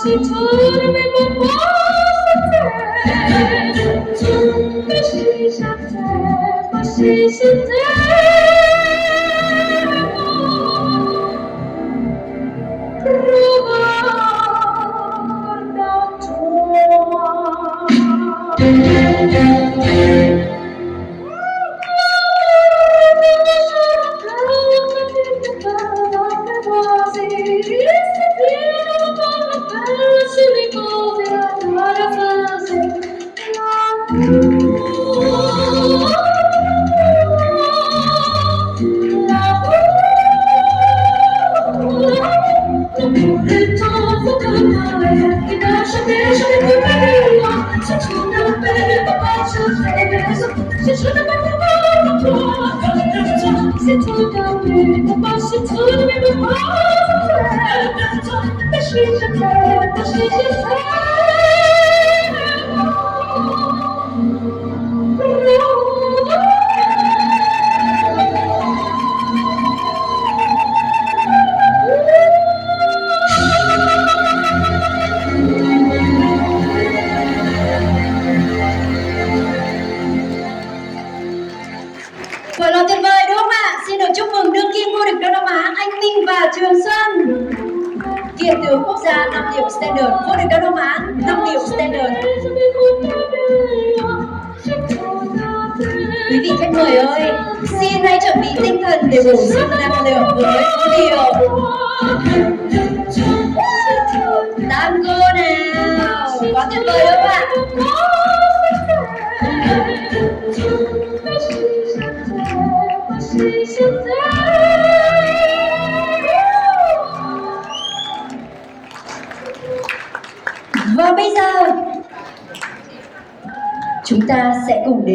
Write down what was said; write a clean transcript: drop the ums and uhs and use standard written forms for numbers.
She told me Thật là tuyệt vời đúng không ạ? Xin được chúc mừng đương kim vô địch Đông Nam Á Anh Minh và Trường Xuân. Kiện tướng quốc gia 5 điểm standard, vô địch Đông Nam Á 5 điểm standard. Quý vị khách mời ơi, xin hãy chuẩn bị tinh thần để bổ sung năng lượng với số điều. Tango nào, quá tuyệt vời đúng không ạ? Và bây giờ chúng ta sẽ cùng đến